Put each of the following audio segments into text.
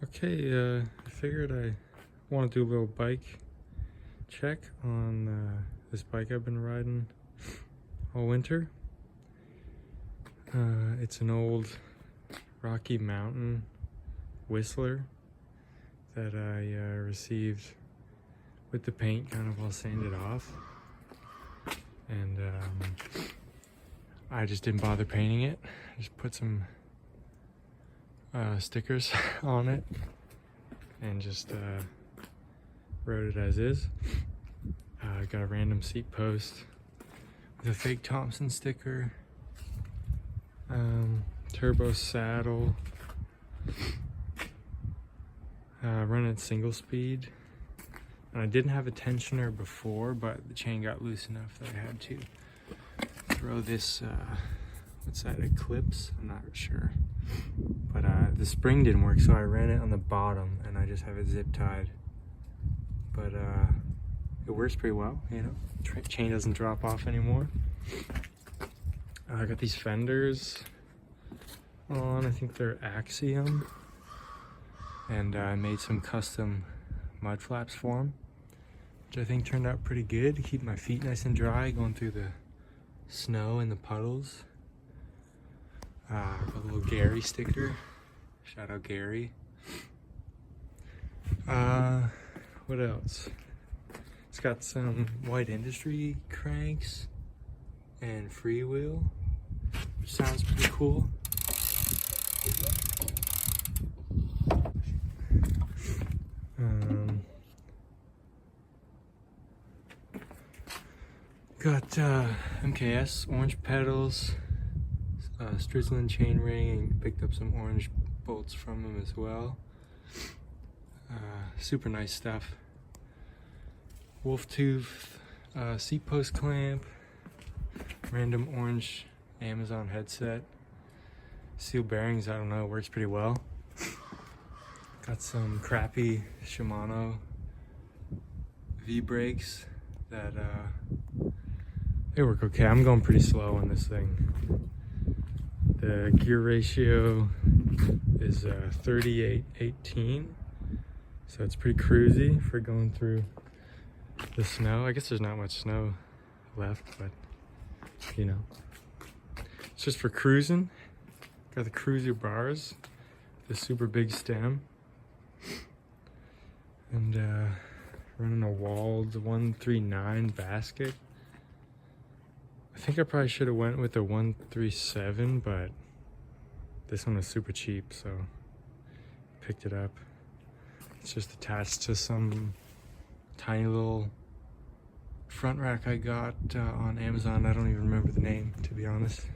Okay, I figured I want to do a little bike check on this bike I've been riding all winter. It's an old Rocky Mountain Whistler that I received with the paint kind of all sanded off, and I just didn't bother painting it. I just put some stickers on it and just wrote it as is. I got a random seat post with a fake Thompson sticker, turbo saddle, running at single speed, and I didn't have a tensioner before, but the chain got loose enough that I had to throw this what's that, Eclipse? I'm not sure, but the spring didn't work, so I ran it on the bottom and I just have it zip tied, but it works pretty well, you know. Chain doesn't drop off anymore. I got these fenders on, I think they're Axiom, and I made some custom mud flaps for them, which I think turned out pretty good to keep my feet nice and dry going through the snow and the puddles. Got a little Gary sticker, shout out Gary. What else? It's got some White Industry cranks and freewheel, which sounds pretty cool. Got MKS orange pedals, Strickland chain ring, and picked up some orange bolts from them as well. Super nice stuff. Wolf tooth seat post clamp, random orange Amazon headset, seal bearings, I don't know, works pretty well. Got some crappy Shimano V-brakes that they work okay. I'm going pretty slow on this thing. The gear ratio is 38/18, so it's pretty cruisy for going through the snow. I guess there's not much snow left, but you know, it's just for cruising. Got the cruiser bars, the super big stem, and running a Wald 139 basket. I think I probably should have went with the 137, but this one was super cheap, so picked it up. It's just attached to some tiny little front rack I got on Amazon. I don't even remember the name, to be honest.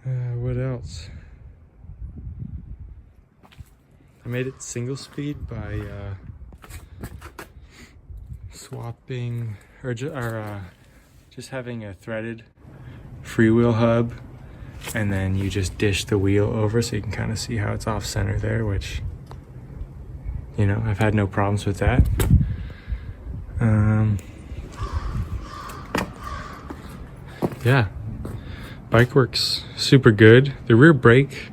What else? I made it single speed by swapping just having a threaded freewheel hub, and then you just dish the wheel over so you can kind of see how it's off center there, which, you know, I've had no problems with that. Yeah, bike works super good. The rear brake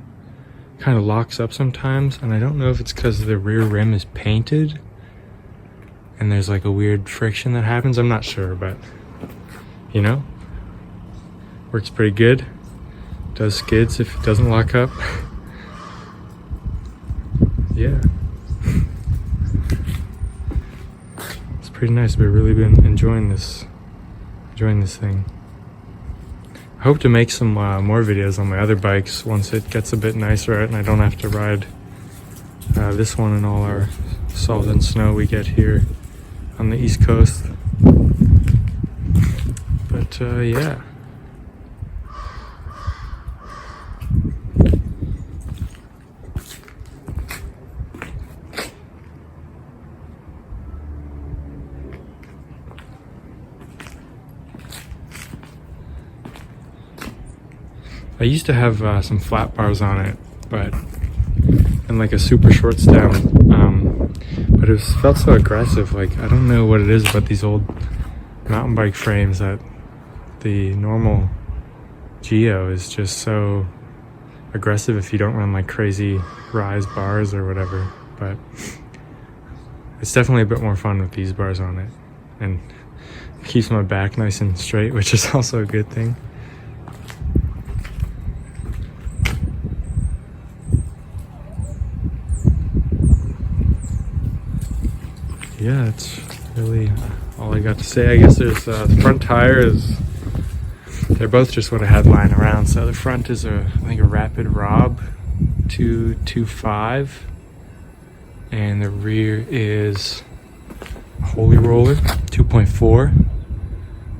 kind of locks up sometimes, and I don't know if it's because the rear rim is painted and there's like a weird friction that happens. I'm not sure, but you know, works pretty good. Does skids if it doesn't lock up. Yeah, it's pretty nice. I've really been enjoying this thing. I hope to make some more videos on my other bikes once it gets a bit nicer out and I don't have to ride this one in all our salt and snow we get here on the East Coast. But yeah. I used to have some flat bars on it, but and like a super short stem, but it felt so aggressive. Like, I don't know what it is about these old mountain bike frames that the normal Geo is just so aggressive if you don't run like crazy rise bars or whatever, but it's definitely a bit more fun with these bars on it, and it keeps my back nice and straight, which is also a good thing. Yeah, that's really all I got to say. I guess there's the front tire is, they're both just what I had lying around. So the front is I think a Rapid Rob 225, and the rear is a Holy Roller 2.4,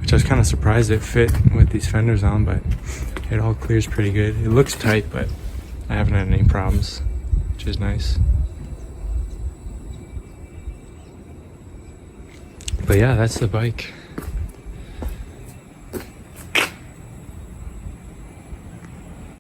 which I was kind of surprised it fit with these fenders on, but it all clears pretty good. It looks tight, but I haven't had any problems, which is nice. But yeah, that's the bike.